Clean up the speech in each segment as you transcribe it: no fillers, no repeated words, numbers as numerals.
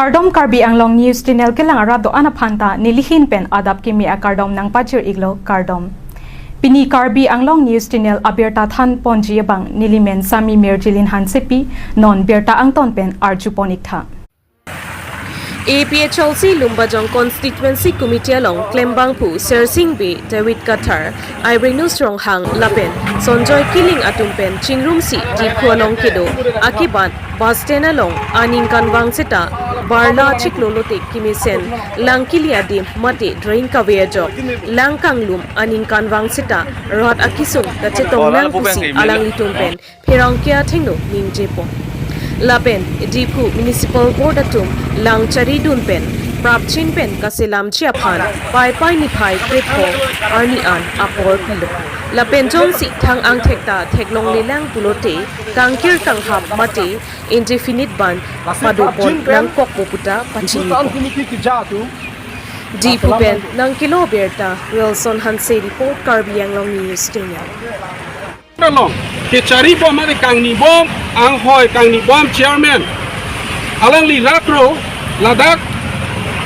Kardom Karbi Anglong News Channel ke lang arado anaphanta nilihin pen adap kimi a kardom nang pachir iglo kardom. Pini Karbi Anglong News Channel abirta than ponji bang nilimen sami merjilin hansepi non berta angton pen arjuponik tha. APHLC Lumbajong Constituency Committee along Klembangpu, Sersingbi, David Qatar, Irenus Ronghang, Lapen, Sonjoy Killing Atumpen, Chingrumsi, Diphu along Kido, Akibat, Basten along, Aning Kanwang Seta, Barla Chiklolote Kimisen, Langkilia Dim, Mate, Drain Kavejo, Langkanglum, Aning Kanwang Seta, Rod Akisung, Kachetong Langpusi, Alang Litumpen, Pirangkia Tingno, Ning Jepo. Lapen, Diphu Municipal Board Atum, Lang Chari Dunpen, Prapchin Pen, Kasilam Chiapan, Pai Pai Nipai, Kripo, Arni An, Apor Pilo. Lapen Jongsi, Tang Ang Tekta, Teklong Lilang Pulote, Kangkir Kanghap Mate, Indefinite Ban, Madupon, Nang Kokpoputa, Pachinipo. Diphu Pen, Nang Kilo Berta, Wilson Hanse Report, Karbi Anglong News Channel. Long ke cari bom ada kang ni bom ang hoi kang ni bom chairman alang li rakro ladak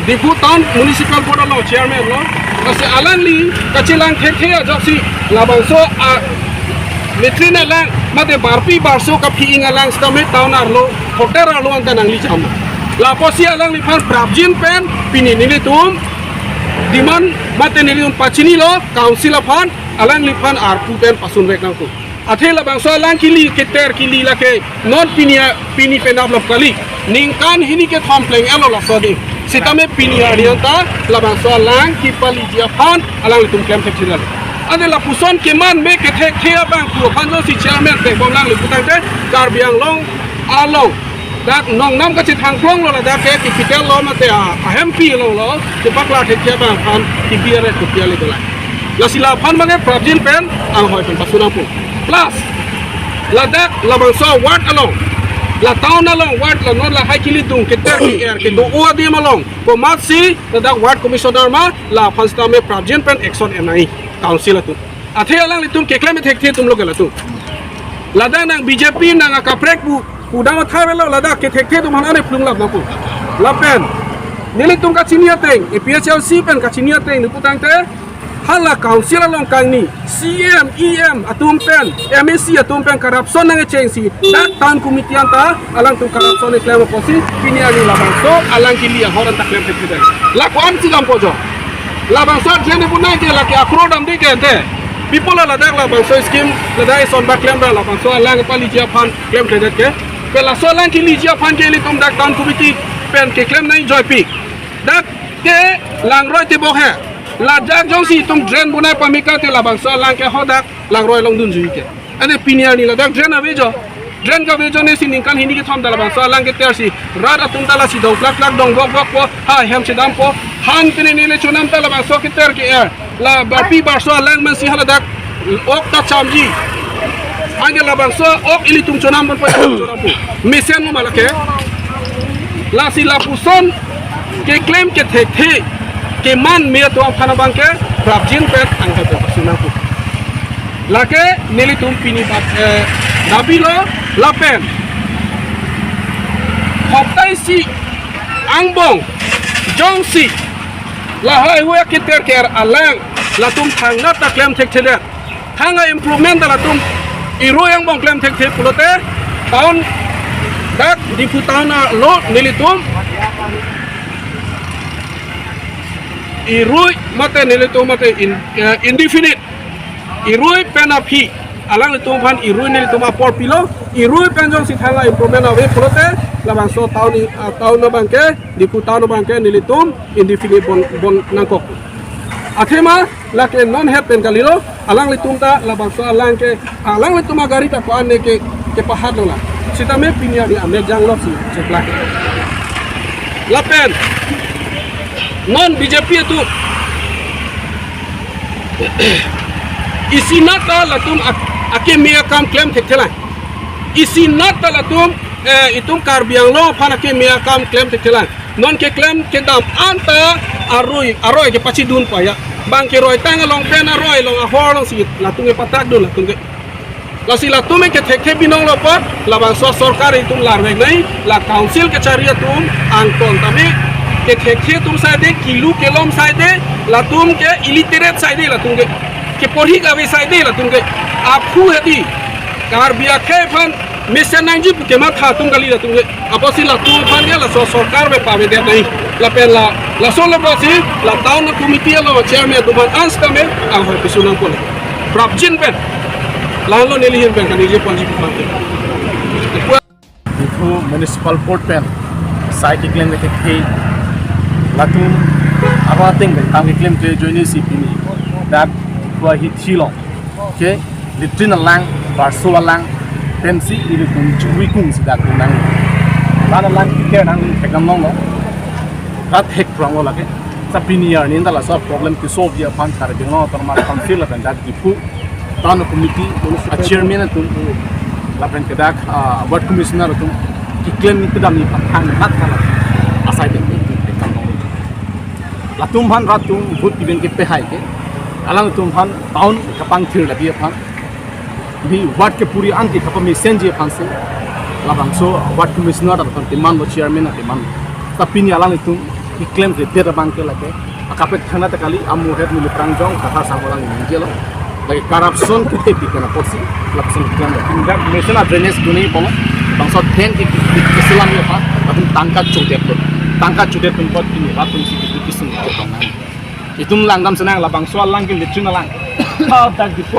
diputan municipal board lo chairman lo kasi alang li kacilang khe aja si labangso a metrina lang mate barpi barso ka phiing alang stomach town arlo hotel arlo ang kanang li cham la posi alang li fan prabjin pen pini nili tum diman mate nili un pachini lo council fan alang li fan arpu pen pasun rek nang ku athela bangso lang kili keter kili lake non pini penavlop kali ningkan hini ke thompleng elo lasodi sitame pini arianta la bangso lang ki pali dia fan alang tum kem thekthila ade la puson keman me ke thekthia bang ku khanjo si chairman te bom lang li putang te Karbiang long along dak nong nam ka chi thang klong lo la dak ke capital lo ma te a MP lo te bakla thekthia bang fan ki biare ku piale dolai la sila fan mange prabjin pen ang hoi pen pasurang pu plus ladak labangso ward along la town along ward la non la haikili tung keter ki air ke do odi malong ko matsi ladak ward commissioner ma la fansta me prabjin pen action nai council atu athe alang litum ke klem thek the tum log la tu ladak nang BJP nang akaprek bu udang thavelo ladak ke thek the tum hanane plung lab na pu lapen nilitum ka chinia teng APHLC pen ka chinia teng niputang te hala council along kang ni CM EM atum pen MSC atum pen corruption nang chengsi dak tan committee anta alang tu corruption e claim posi pini ani labang so alang kilia horan tak claim tekte la kwan sigam pojo labang so jene bunai ke la ke akrodam de ke te people la dak labang so scheme la dai son ba claim la labang so alang pali jia fan claim tekte ke pe la so alang kili jia fan ke li tum dak tan committee pen ke claim nai joy pik dak ke lang roi te bo ha la jak jong si tum drain bunai pamika te labang so lang ke hodak lang roi long dun jui ke ane pinia ni la dak drain avejo drain ka vejo ne si ningkan hindi ke thom dala bang so lang ke ter si rada tum dala si dong plak dong gok po ha hem si dam po han tene ni le chunam dala bang so ke ter ke air la barpi bar so lang man si hala dak ok ta chamji ange la bang so ok ili tum chunam bon po chunam po misen mo malake la si la puson ke claim ke the ke man me to khana bangke prabjin pet angka to sunaku lake neli tum pini bat dabilo lapen hoptai si angbong jongsi la hai huya kiter ker alang la tum thangna ta claim thek thele thanga improvement la tum iro yang bong claim thek thek pulote taun dak diputana lo neli tum irui mate nile to mate indefinite irui penapi alang to pan irui nile to ma por pilo irui penjong si thala improvement ave prote labang so taun no bangke diputano bangke nile to indefinite bon nangkok athema lake non happen kalilo alang litum ta labang so alang litum gari ta ko ane ke pahad lola sita me pinia di ame jang lo si ceklak lapen non BJP itu isi nata latum ake mea kam claim tektelan isi nata latum itum Karbiang lo pan ake mea kam claim tektelan non ke claim ke dam anta aroi ke pachi dun pa ya bang ke roi tang long pen aroi long ahor long si latung ke patak dun latung ke la si la tum ke theke binong lo pot la bang so sarkar itum lar vek nai la council ke charia tum ang ton tami ke theke tum sai de kilu kelom sai de la tum ke illiterate sai de la tum ke porhi ka ve sai de la tum ke aphu hedi kar bia khe phan mission nang ji ke ma tha tum gali la tum ke aposi la tum phan ke la so sarkar be pa ve de nai la pen la so la bosi la town committee lo chairman tu ban ans ka me ang ho pisunang ko prap jin pen lalu nilihin pen kanije ponji pante itu municipal board pen sai ki claim ke ke latum apa ting be kang claim ke joini cp ni dat wa hi thilong ke litin lang barso lang pensi ini kum chui kung sidak nang lana lang ke nang tekam nong no rat hek prang lo lage sapiniar ni ndala so problem ki solve dia pan kar ding no tor ma council la dat dipu town committee a chairman tu la pen kedak ward commissioner tu ki claim ni kedam ni phang hat kala asai de la tum han rat tum vote event ke pe hai ke alang tum han town kapang thir la dia phang di ward ke puri an ki kapami senje phang se la bang so ward commissioner ta kan timan lo chairman na timan tapi ni alang tum ki claim ke dia bang ke la ke akapet thana ta kali amu het ni prang jong kha sangolang ni jelo lagi corruption kita pikirkan porsi lapsen kian tindak national drainage dunia pun bangsa ten Islam ya pak tapi tangkat cudet pun pot ini rapun sih itu kisah itu langgam senang lah bangsa langgin lecun lang tak dipu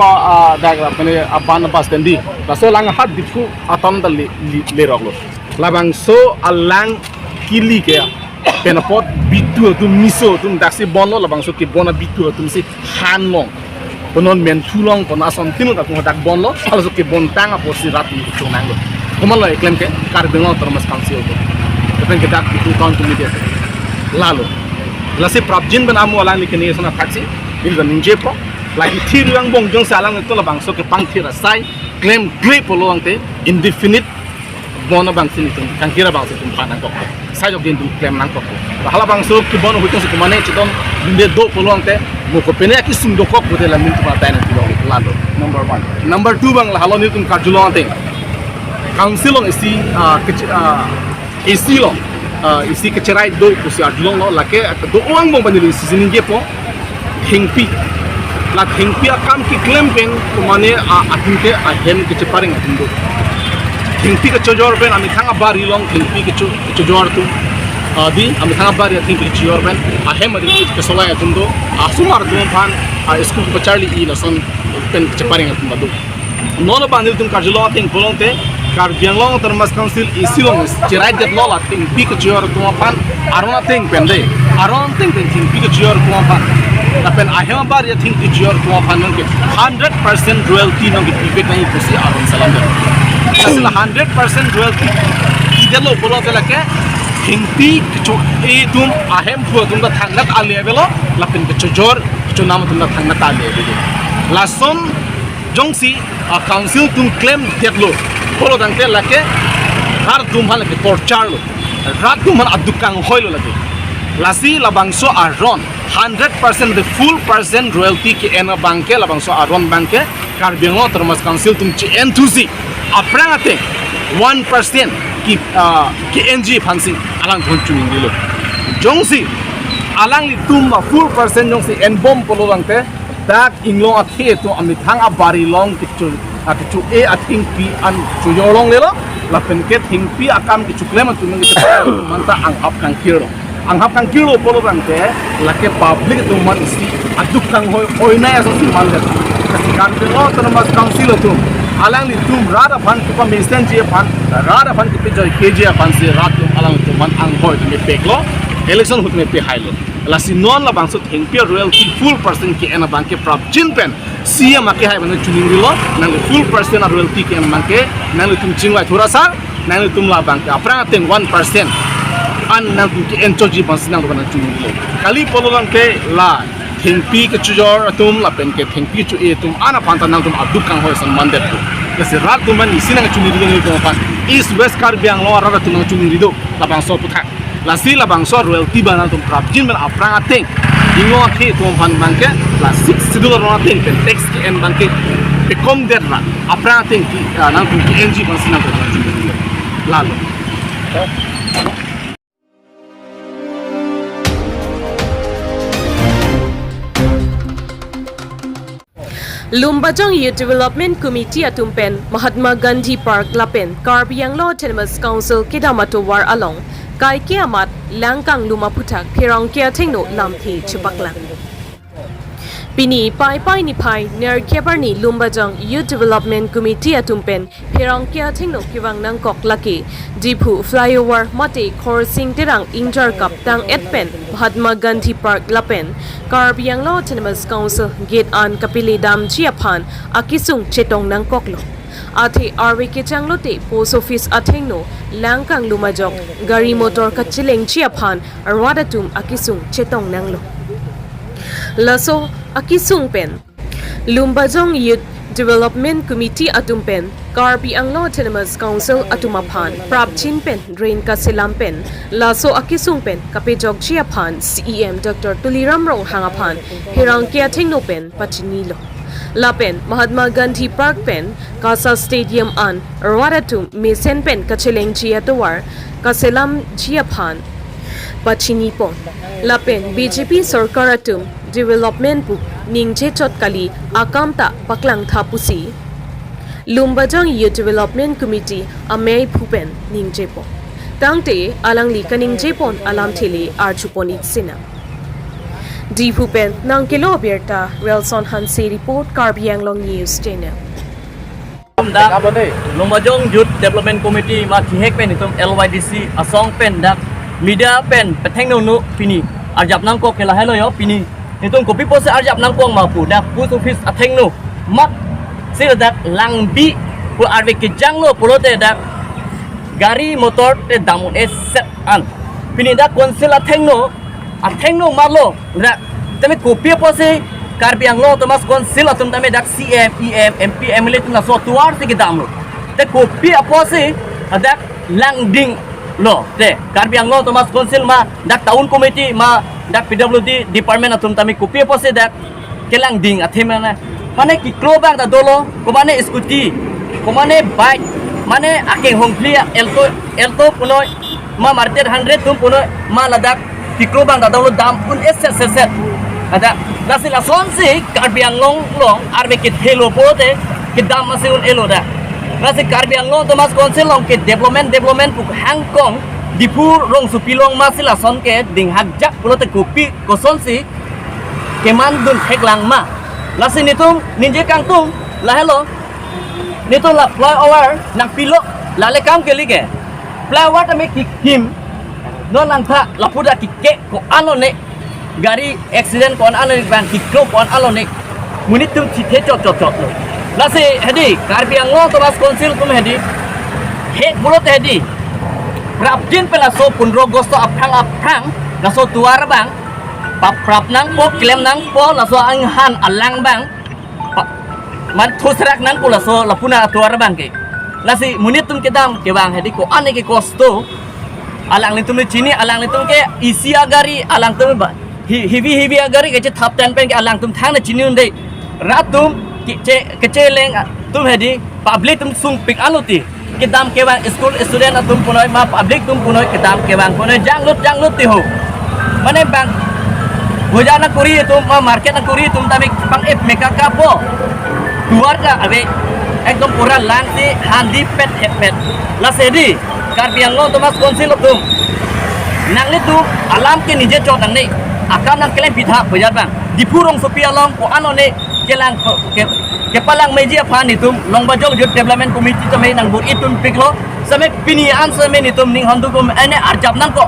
dak lah pene aban pas dendi bangsa lang hat dipu atam dal le roglo lah bangsa alang kili ke penapot bitu tu miso tu daksi bono lah bangsa ki bona bitu tu si hanlong penon men tulong pon ason tinu tak ngodak bon lo kalau ke bon tanga posi rat ni chunang lo komal lo claim ke kar bengo termas council ko depen ke dak itu tahun kemudian lalu lasi prabjin ben amu alang likene sana taxi in the ninje pro lagi thir yang bong jong salang itu la bangso ke pang thira sai claim grey polo angte indefinite bona bang sini kan kira bang situm panang ko sai jog din claim nang ko hala bang so ki bono hutung se mane chidon binde do polo angte moko pene ki sum do ko pute la mintu ba taina tilo lalo number 1 number 2 bang halo ni tum karjulo ante council on isi isi lo isi ke cerai do kusi adlong lo lake do uang bang banili sinin ge po hingpi la hingpi akam ki claim pen kumane atinte ahen ke ceparing atindo hingpi ke chojor pen ami thanga bari long hingpi ke chojor tu di ami thanga bari ating ke chojor pen ahem adi ke solai atindo asumar dum phan school ko charli i lason pen ke ceparing atindo do nono banil tum karjulo ating bolonte kar bianglong termas council isilong cerai det lola ting pi ke chojor tu phan arona ting pende aron ting ting pi ke chojor tu phan tapen ahem bari ating ke chojor tu phan nong ke 100% royalty nong ke pibek nai kusi aron salam asal 100% royalty idelo bolo telake hingpi kecu tum ahem pu tum da thangnat ale belo lapin ke chojor kecu nam tum da thangnat ale belo lason jongsi council tum claim tetlo bolo dangte lake har tum hal ke torchar lo rat tum han adukang hoilo lake lasi labangso aron 100% the full percent royalty ke ena banke labangso aron banke karbengo termas council tum chi entusi aprangate 1% ki NG phansing alang thonchu indilo jongsi alang li tum full percent jongsi en bom polo langte dak inglong athe to ami thang abari long kichu e ating pi an chuyolong lelo la penket hing pi akam kichu klem tu ngi manta ang hap kang kilo polo langte la ke public tu man isi aduk kang hoina aso si man le kasi kan lo termas council tu alang li tum rada phan pa mesen je phan rada phan ki joy kj phan se rat tum alang tum man ang hoi tu me peklo election hut me pe hailo la si non la bang so thing pe royalty full percent ki ena bank ke prap jin pen sia ma ke hai ban chuning lo nang full percent royalty ki ena bank ke nang tum chingwai thora sa nang tum la bank aprang ten 1% an nang tum ki enchoji ban sinang ban chuning lo kali pololang ke la thingpi ke chujor atum la pen ke thingpi chu e tum ana panta nang tum aduk kang hoi san mandet tu kasi rat tum man isinang chuni ri ngi to pan east west kar biang lo ra tum chuni ri do la bang so putha la si la bang so royalty ban tum prap jin ban aprang ateng ingo ke tum pan bang ke la 6 sidul ro ateng pen tax ke en bang ke Bekom derla. Apra ting ki nang ki NG konsina ko. Lalu. Lumbajong Youth Development Committee atumpen Mahatma Gandhi Park lapen Karbi Anglo Autonomous Council kidamatowar along kai kiamat langkang lumaputak pirang kia tengno lamthi chupaklang. Pini pai ni pai ner kebarni Lumbajong Youth Development Committee atumpen pirang kia tengno kiwang nangkok laki Dipu flyover mate korsing tirang injar kap tang etpen Mahatma Gandhi Park lapen Karbi Anglo Autonomous Council gate an kapili dam chiaphan akisung chetong nangkok lo. Ate RV Kichang lote post office athengno langkang lumajok gari motor kachileng chiaphan arwadatum akisung chetong nanglo. Laso akisung pen Lumbajong Youth Development Committee atumpen Karbi Anglo Autonomous Council atumaphan prapchin pen drain kasilam pen laso akisung pen kapejok chiaphan CEM Dr. Tuliram Rong hangaphan hirang kia thengno pen pachinilo. Lapen Mahatma Gandhi Park pen Kasa Stadium an Rwadatum Mesen pen kachileng chiatowar kaselam chiaphan pachinipon. Lapen BJP Sarkaratum Development Book Ningche Chotkali Akamta Paklang Thapusi Lumbajong Youth Development Committee Amay Pupen Ningjepo Tangte Alangli Kaningjepo Alam Tele Archuponit Sina Di Pupen Nang Kilo Berta Relson Hansi Report Karbi Anglong News Channel Da Lumbajong Youth Development Committee ma thihek pen itum LYDC asong pen da media pen petengno nu pini arjap nang ko kela hello yo pini itum kopi pose arjap nang ko mapu da post office athengno mak sila dak langbi pu arve ke janglo pulote dak gari motor te damun set an pini da konsil athengno malo da tame kopi pose Karbi Anglo Thomas konsil atum tame dak CM EM MP MLA tum na so tuar se ke damlo te kopi apose dak langding lo te Karbi Anglo Thomas konsil ma dak town committee ma dak PWD department atum tame kopi apose dak kelang ding athemana mane ki klobang da dolo ko mane scooty ko mane bike mane ake hongli elto punoi ma market 100 tum punoi ma ladak ki klobang da dolo dam pun set ada nasi la sonsi Karbi Anglong long arbe ke thelo pote ke dam mase un elo da nasi Karbi Anglong Thomas konsil long ke development puk Hong Kong dipur rong supilong masila son ke ding hakjak pulote kopi ko sonsi ke mandun heklang ma nasi nitung ninje kang tung la hello nitung la flyover nang pilo la le kam ke lige flyover ta me him non lang tha la puda ki ke ko ano ne gari accident kon alo ni ban kikro kon alo ni munit tum thithe chot lo lase hedi Karbi Anglong Thomas konsil tum hedi het bulot hedi rapjin pela so punro gosto aprang la so tuar bang prap nang po klem nang po la so anghan alang bang man thusrak nang po la so la puna tuar bang ke lase munit tum kedam ke bang hedi ko ane ke kosto alang ni tum ni chini alang ni tum ke isi agari alang tum ba heavy agari ke thap tan pen ke alang tum thang na chini unde ratum ke leng tum hedi public tum sung pik aluti ke dam ke bang school student atum punoi ma public tum punoi ke dam ke bang punoi janglut ti ho mane bang bojana kuri tum ma market na kuri tum tami pang ep meka kapo duar ka abe ekdom pura lang si handi pet la sedi Karbi Anglong Thomas konsil tum nang litu alam ke nije chot nang nei akan nang keleng pitha bajar bang dipurong sopi along ko ano ne kelang ke palang meji aphan itum Lumbajong Youth Development Committee tame nang bur itun piklo same pini answer me nitum ning handu ko ene arjap nang ko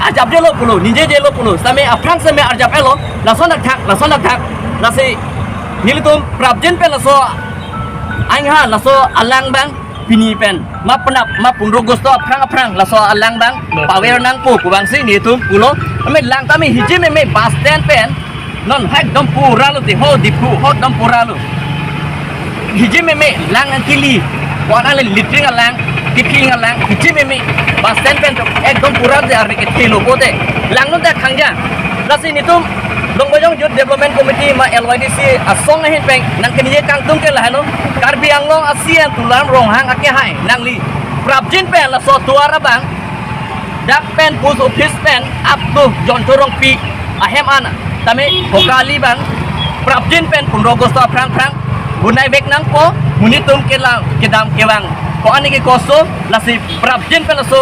arjap de lo pulo nije de lo pulo same aprang same arjap elo lason thak lase nilitum prabjen pe laso angha laso alang bang pini pen ma penap ma punro gosto aprang laso alang bang pawer nang pu bang si nitum pulo ame lang tami hiji me bus stand pen non hak dom pura lo di ho dipu ho dom pura lo hiji me lang ang kili wan ale litring alang kiping alang hiji me bus stand pen ek dom pura de arbe ke thelo pote lang no da khangja lasi nitum Longbojong Youth Development Committee ma LYDC asong na hinpeng nang kiniye kang tung ke lahano Karbi Anglong ASEAN tulam rong hang ake hai nang li prabjin pen la so tuara bang dak pen pus office pen up to John Torong pi ahem ana tame pokali bang prabjin pen pun rogosto prang bunai bek nang po munitum ke lang kedam ke bang ko ani ke koso la si prabjin pen la so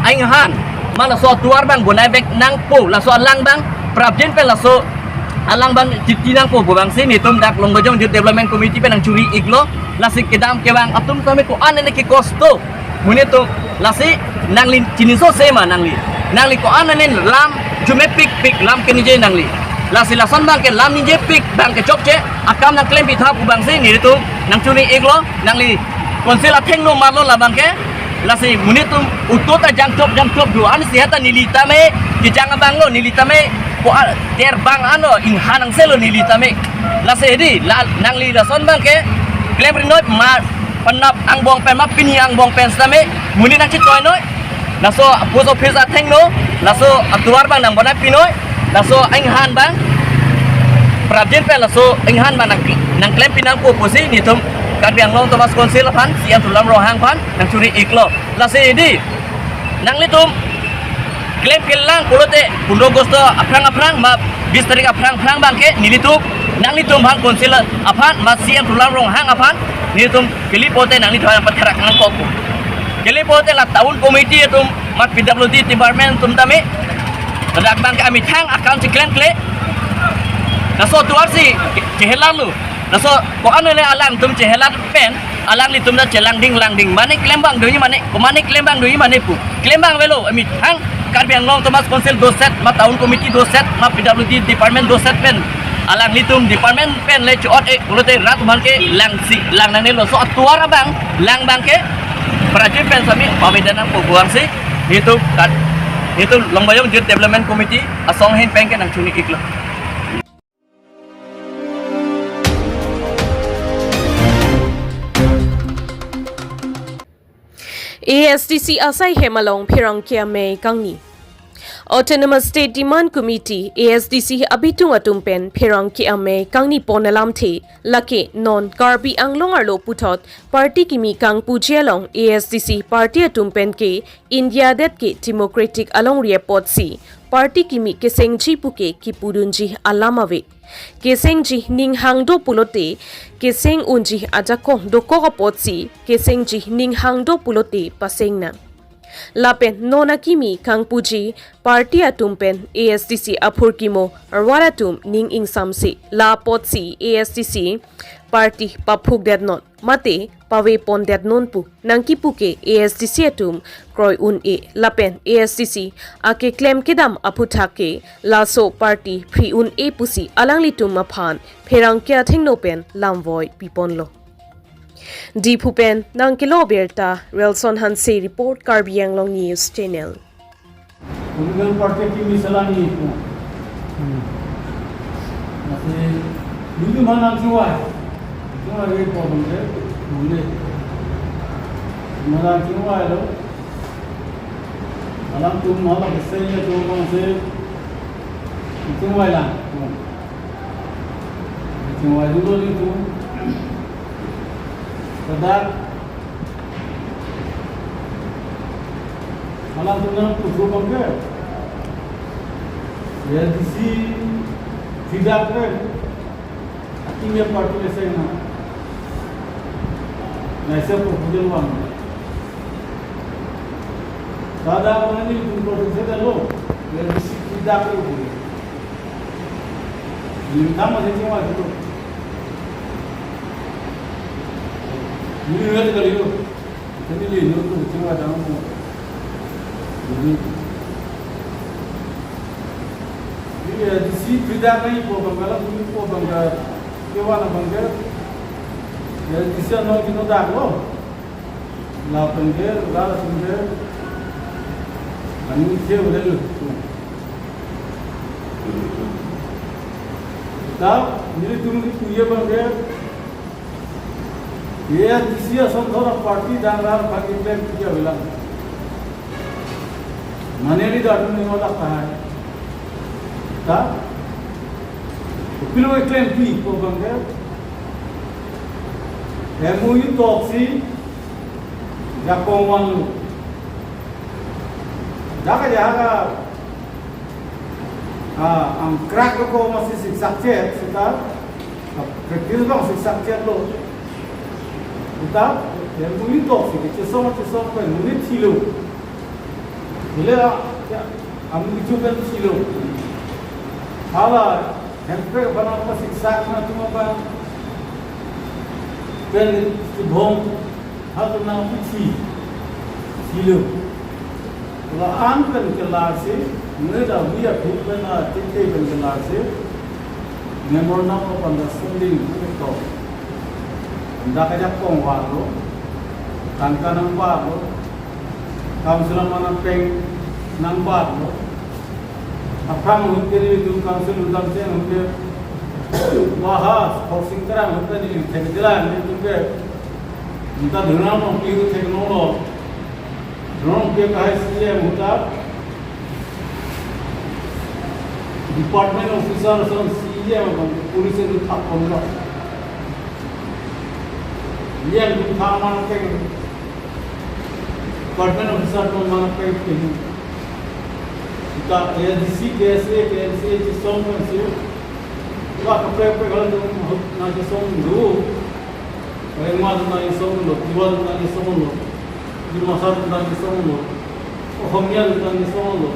aing han mana so tuar bang bunai bek nang po la so alang bang prabjin pen la so alang bang citinang po bang sini tum dak Longbojong Youth Development Committee pen nang curi iglo lasi kedam ke bang atum tame ko ane ke kosto munitum lasi nang lin ciniso sema nang li ko ane lam jume pik lam ke nije nang li lasi lasan bang ke lam nije pik bang ke chokche akam nang klaim bitha pu bang sini tum nang curi iglo nang li konsil atheng no marlo la bang ke lasi munitum utota jang top du an sihata nilita me kijang bang lo nilita me ko ter bang ano in hanang selo nilita me lasi di nang li lason bang ke klaim rinoi ma panap ang bong pen ma pini ang bong pen same muni nang chitoy noi laso post office atheng no laso atuar bang nang bonai pinoi laso ang han bang prabjin pen laso ang han bang nang klaim pinang ko posi ni tum Karbiang Long Thomas Konsil pan siam tulam rohang pan nang curi iklo lasi di nang litum klaim kelang pulote pundo gosto aprang ma bis tarik aprang bang ke nilitum nang litum hang konsil apan ma siam tulam rohang apan nilitum kelipote nang litum patherak nang koku kelipote la tahun komiti tum mat PWD department tum tame tadak bang ke ami thang account klaim kle naso tuar si kehelalu naso ko ano le alang tum chehelat pen alang li tum da chelang ding mane klembang doi mane ko mane klembang doi mane pu klembang velo ami hang Karbiang Long Thomas Council doset ma tahun komiti doset ma PWD department doset pen alang li tum department pen le chot e ulote rat man ke lang nang lo so atuara bang lang bang ke prajin pen sami pawedanan ko buang si itu Longbojong Youth Development Committee asong hin pen ke nang chuni iklo ASDC Asai Hemalong Pirang Kiame Kangni Autonomous State Demand Committee ASDC Abitung Atumpen Pirang Kiame Kangni Ponalam The Lake Non Karbi Anglong Arlo Putot Party Kimi Kang Pujialong ASDC Party Atumpen ke India Det ke Democratic Along Report si Party Kimi Kesengji Puke Kipudunji Alamave Kesengji Ning Hangdo Pulote Keseng Unji Ajakong Doko Potsi Kesengji Ning Hangdo Pulote Pasengna Lapen Nona Kimi Kang Puji Party Atumpen ASDC Apur Kimo Arwaratum Ning Ing Samsi La Potsi ASDC Party Papuk Dead Not Mate Pave Pon Dead Non Pu Nangki Puke ASDC Atum Kroy Un E Lapen ASDC Ake Claim Kedam Aputake Laso Party Pri Un E Pusi Alang Litum Maphan Perang Kya Thingnopen Lamvoy Piponlo Di Pupen Nang Kilo Berta Relson Hanse Report Karbiang Long News Channel Political party की मिसाल नहीं है ऐसे दूसरी माना क्यों है ये प्रॉब्लम है मुझे माना क्यों है लो अलाम तुम माला किससे ये तो कौन से क्यों है ला क्यों है दूसरों ने तुम कदार अलाम तुमने कुछ वो कम क्या ये किसी सीधा कर अकेले पार्टी ले से ना ऐसे प्रपोजल वाला दादा बोले नहीं तुम प्रोजेक्ट से लो ये किसी सीधा कर बोले ये काम मजे क्यों आते हो ये है तो करियो चलिए ये तो क्यों आता हूँ ये किसी सीधा नहीं प्रॉब्लम वाला तुम्हें प्रॉब्लम का क्यों वाला बंगे ये किसी अन्य की तो दाग लो लापंगे लाल सुंदर अन्य से उधर लो तब मेरे तुम ये बंगे ये किसी असंतोष पार्टी दांगरार पार्टी प्लेन किया बिला मनेरी दाटून निघाला काय तब Pilo claim P po bangga. MOU toksi Japong wanu. Jaga ang crack ko masih siksak kita practice bang siksak lo. Kita MOU toksi kita semua kan muni thilo. Bila am itu kan thilo. Hala hamper bana pa siksak na tumaba kan bom hal na pichi silo la an kan kelar se neda buya thupen na titte kan kelar se memor na ko panda sunding to nda ka jak kong wa lo tangka nang ba lo council mana peng nang ba lo apang hunkeri du council udam se hunke wahas housing kara hunka ni thekdila ni tunke unta dhuna no piu thekno lo drone ke kahai CM huta department officer son CM police du thak konlo yang du tha man ke department officer to man ke kita ADC KSA ci song kan siu ka kapre pe galan na ci song du Rengma na ci song lo Tiwal na ci song lo di Masar na ci song lo Ohmiya na ci song lo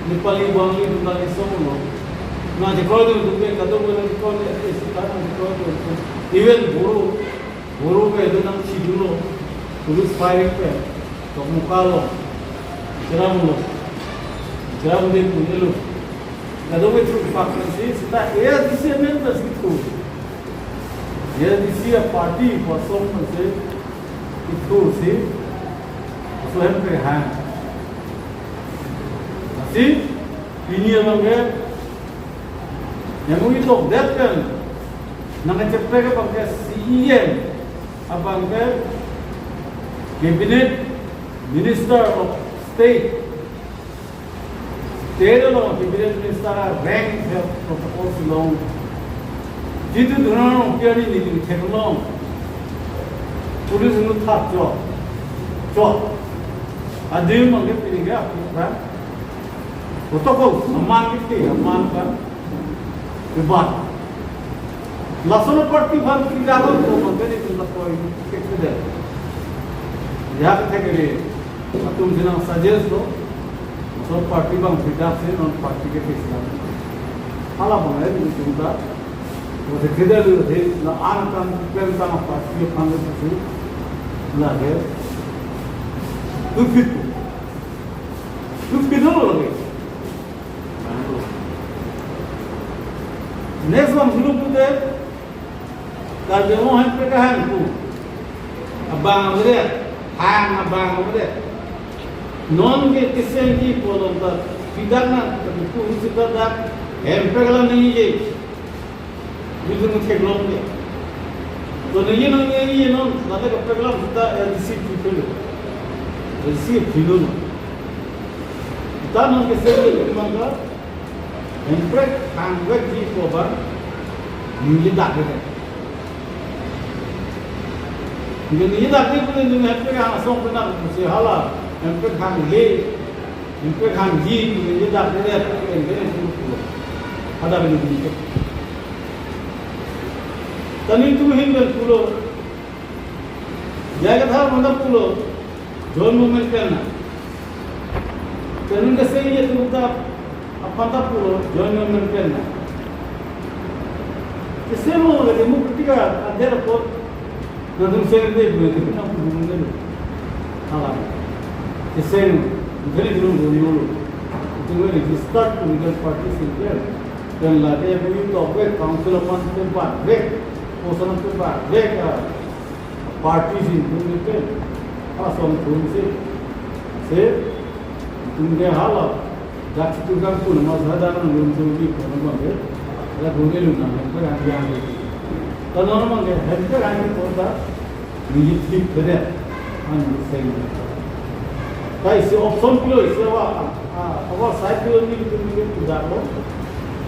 Nepali Bangli na ci song lo na ci ko du ke kado ko ko ne sita na ko even buru pe do na ci du lo police firing pe to mukalo Jaram de punelo. Kado me tru fakrasi sita ADC members itu. ADC a party person se itu se स्वयं पे है. Asi ini amangge yang itu dekat kan. Nang cepet ke pakai CEM abangge cabinet minister of state. Tero lo cabinet minister rank है protocol long. Jitu दुरानो क्या नहीं निकली ठेकलो. पुलिस ने था जो आदमी मंगे पिनी गया अपना. protocol सम्मान कितने सम्मान का विवाद. लसों पर तीव्र क्रियाओं को मंगे नहीं तुम लोग कोई कितने दे. यहाँ पे थे कि तुम जिना सजेस्ट हो सब पार्टी बंग फिटा से नॉन पार्टी के फैसला हाला बंगे तुम का वो से किधर थे ना आन काम पेन काम पार्टी के फांदे से लगे तू किधर लगे नेक्स्ट वन ग्रुप के कार्यों हैं पे कहाँ तू अब बांग उधर हाँ बांग उधर non ke kisen ki polon ta pidana tu usita da empegala nahi je bidu mu theglom ke to nahi no nada ka pegala ta receipt philo receipt philo no ta non ke se ke manga empeg hangwa ji ko ba ni da ke ni da ke ko ni empeg ha song ko na se hala empek hang le empek hang ji ni da de ada begini tani tu hingal pulo jaga tha manda pulo zone movement karna tani ka se ye tu da apanta pulo zone movement karna kise mo le mu kritika andera po na dum se de na pulo ne hala Kisen very good rule. It will register to legal parties in there. Then late we talk with council upon the part, break, person of the part, break parties in the some say, Tunga Hala, that's to come to Mazhadan and Rumsuri for the market, that Rumiluna, and Yang. The normal header and for that, we keep there and the same. Guys, option kilo is agar side kilo ni kita mungkin tidak lo.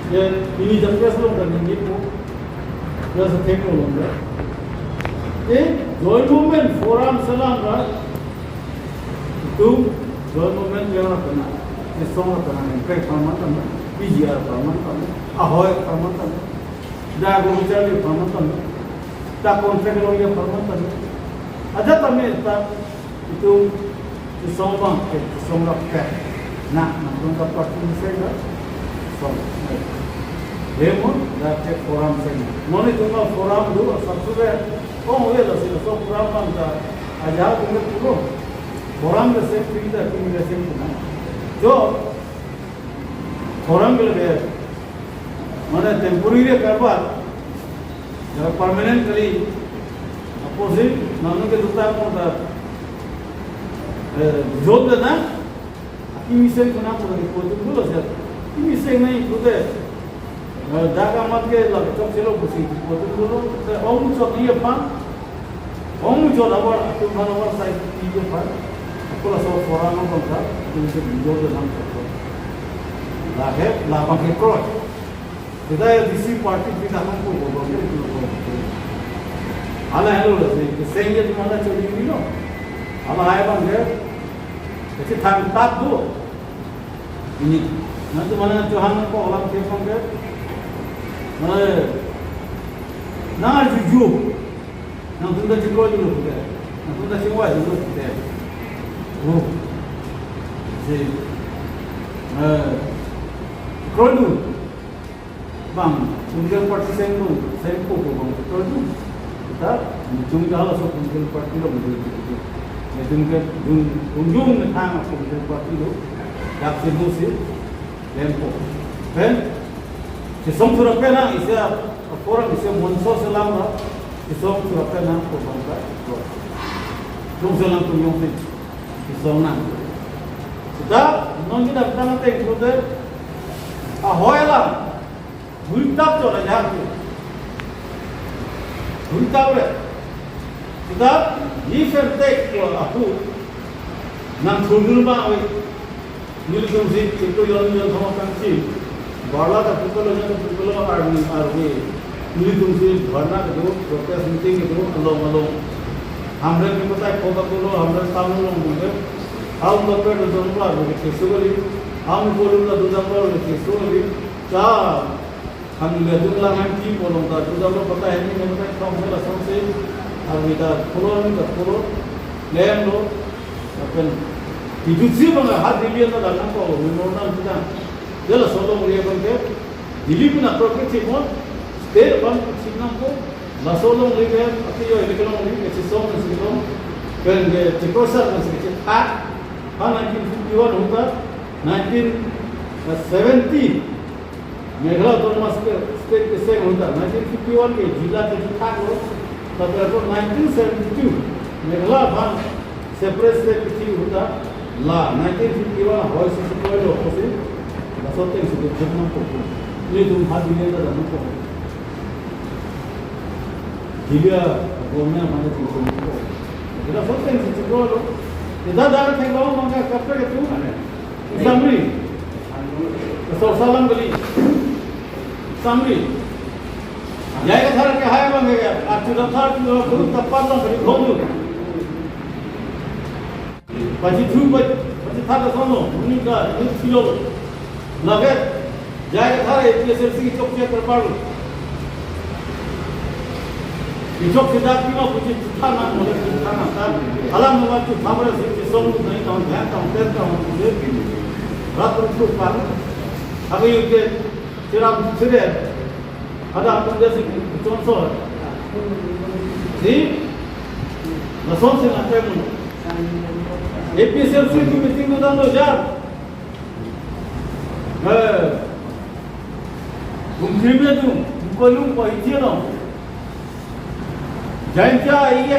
ini jamnya sebelum kan ini pun biasa teknologi. Joint movement forum salam lah. Itu joint movement yang apa nak? Isong apa nak? Kayak perman kan? PGR perman kan? Ahoy perman kan? Dah guru cari perman kan? Tak kontrak lagi perman kan? Ada tamai tak itu isong bang, isong rakyat. Nak tunggu parti saya song. Demo dah cek forum saya. Mana tunggu forum dulu subscribe. Oh ya lah sih, so forum bang dah ajar tunggu dulu. Forum dah set free dah, kini dah set pun. Jo forum bila mana temporary kerja, kalau permanent kali opposite, mana ke duta pun dah job dah na. Ini saya kenapa lagi foto dulu saja. Ini saya naik foto. Jaga mat ke lagi tak selo bersih foto dulu. Om cok dia pan. Om cok awal tu mana awal saya dia pan. Aku lah soal orang orang kan. Ini saya video dalam foto. Lahir lah pakai cross. Kita ya DC party kita hamko bobo ke itu. Ala hello lah saya yang mana cari ni no. Ala hai bang dia. Jadi tak tu ini nanti mana Tuhan kau orang siapa ke mana nak jujur nak tunda jujur dulu ke nak tunda semua dulu ke oh si krodu bang tunggal parti saya kau bang krodu kita tunggal lah so tunggal parti lo betul tunggal ujung tang aku tunggal parti lo yak sedusi lempo kan kisong surapena isya forum isya monso salam ra kisong surapena ko bangka dong salam tu yung fit kisong na sudah non kita pernah tengok tu ahoyla hultap tu lah jam tu hultap le sudah ifan tek ko aku nang thundul ba oi Nilsum sih itu yang sama kanci, bala tak pukul army Nilsum sih warna itu proses meeting itu along hamre ni betul kota dulu hamre tamu long dulu, ham betul itu dulu lah begitu sekali, ham boleh lah dulu lah begitu sekali, cah ham lihat lah nanti bolong tak dulu lah betul ini betul kamu lah sampai, ham kita follow, lem lo, apa hidup sih bang, hati dia tu dalam kau, menurut kita, jelas soalnya dia bangke, hidup nak properti pun, stay bang, siapa kau, lah soalnya dia, apa yo, ini kalau ni, macam song, kan dia cikosa, macam ah, 1951 होता, 1970 Meghalaya autonomous state के सेम होता, 1951 के जिला के था वो, तब तो 1972 मेघालय भाग separate state के होता ला 1951 हॉइस से कोई लोग होते बसोते हैं सुबह जब हम को ये तुम हाथ दिले तो हम को दिव्या गोमना माने तुम को इधर सोते हैं सुबह लोग इधर दार थे लोग मंगा कपड़े के तुम समरी तो सलाम गली समरी जाएगा थारा के हाय मंगेगा आज तो था तो तप्पा तो बड़ी घोंदू Pasti cuba, pasti thada sono, unika, ini kilo, lagi, jaya thara itu sersi chok cek terpalu, ini chok sedap kilo, puji thana, mulai thana, alam membantu hamra sersi sono, naik tahun dah, tahun tes tahun itu, ratus rupiah palu, aku juga ceram cerai, ada apa jadi contoh, si, nason se nak pun. APSLC की मीटिंग में दानो जार घूमने में तुम कोलूं पहुँचे ना जाइंचा ये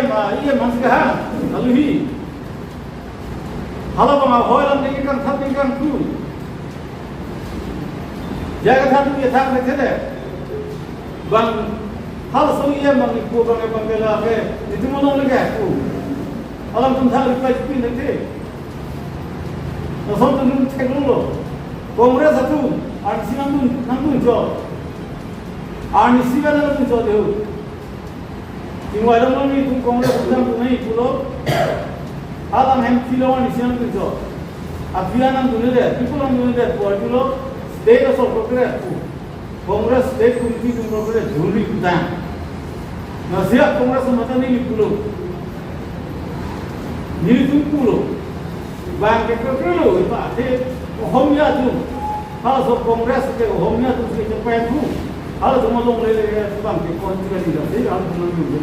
मंच का है अलू ही हालां बंगा होयला नहीं कर था नहीं कर तू जाएगा था तू ये था नहीं थे बंग हाल सोई ये मंग को बंगला के इतने मनों लगे तू alam tuh thang reply pin nanti, nasab tuh nung cek dulu, kongres satu, arti nanggun, kunco. Arni siga na kunco deu. Tingwai dong ni tung kongres tung tung ni pulo. Alam hem kilo ni siang kunco. Afian am dulu deh. People am dulu deh. Buat pulo state asal progres. Kongres state committee tung progres dulu kita. Nasihat kongres semata ni pulo. Ni tung pulo. Bang ke pulo. Itu ada. Homnya tu. Kalau so kongres ke homnya tu se cepat tu. Kalau semua long le bang ke kon juga ni dah. Dia harus menang dulu.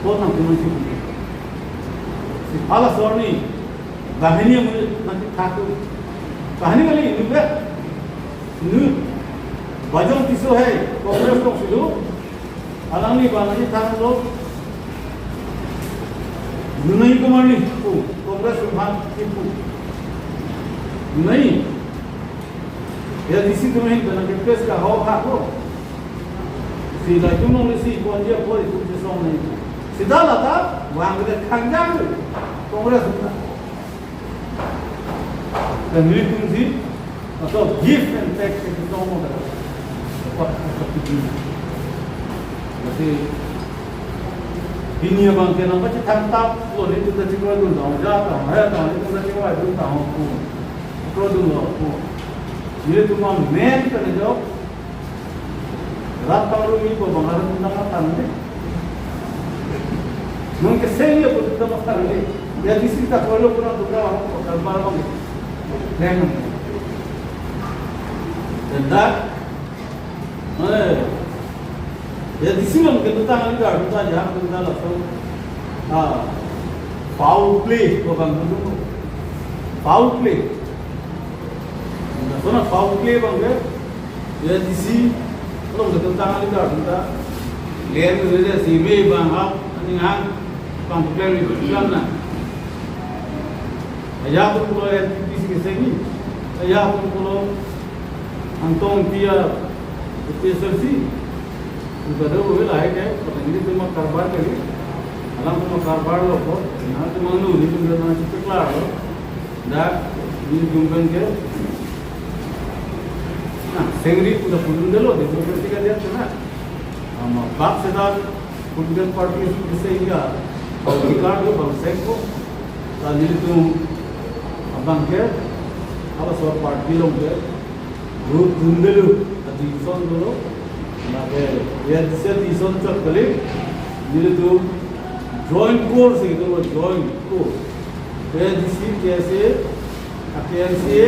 Kau nak menang dulu. Si pala sorni. Bahani yang nanti takut. Bahani kali ini ber. Nu. Bajang tisu hai. Kongres tu silu. Alang ni bahani tangan lo. Nu nahi kemana ni? Kongres tu bahang tipu. नहीं या किसी को नहीं बना के केस का हो खाको सीधा क्यों नहीं सी कौन ये कोई कुछ सो नहीं सीधा लगा वहां के खंजा कांग्रेस होता तो मिलिट्री थी तो गिफ्ट एंड टेक के तो हो गया जैसे दुनिया बंग के नंबर से थमता वो नहीं तो चिकवा दूं जाता है तो नहीं तो चिकवा दूंता हूं produk jadi cuma main kan itu rata orang ini kok bangaran tentang apa nih mungkin saya pun tentang apa nih ya di sini tak perlu pun untuk orang kalbar bang dengan dan ya di sini mungkin tentang ini ada tentang jangan tentang apa foul play kok bang itu foul play so na foul play bangga ya disi kalau kita tangan itu ada lihat itu si me bang ini hang bang play itu kan na ya pun kalau ya disi kesini ya pun kalau antong dia itu selsi itu ada boleh lah ya kalau ini cuma karbar kali alam cuma karbar loh kok nah cuma lu ini cuma masih kelar loh dah ini jumpan ke nah, sengri punya pundel loh, demokrasi kan dia cina. Bab sedar pundel parti itu sehingga kalau itu bangsa itu, tadi itu abang ke, apa soal parti loh ke, grup pundel tadi ison dulu, nah ke, ya di ison cak balik, jadi itu joint course itu joint course, ya di sini biasa, APNCA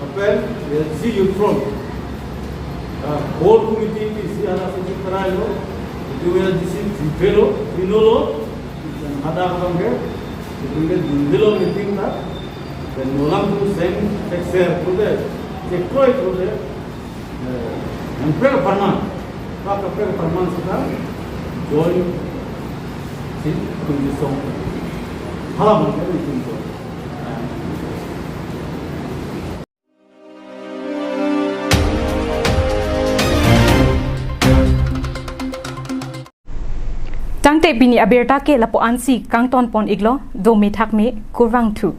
Appel, see you from whole committee is here as a trial. Itu ya di sini fellow, finolo, ada orang ke, itu dia dulu meeting tak, dan ulang tu same exer tu deh, cekoi tu deh, hampir perman, tak hampir perman sudah, join si kunci song, halam kan itu tu. Tangte bini aberta ke lapo ansi kang ton pon iglo do mi thak me kurwang thu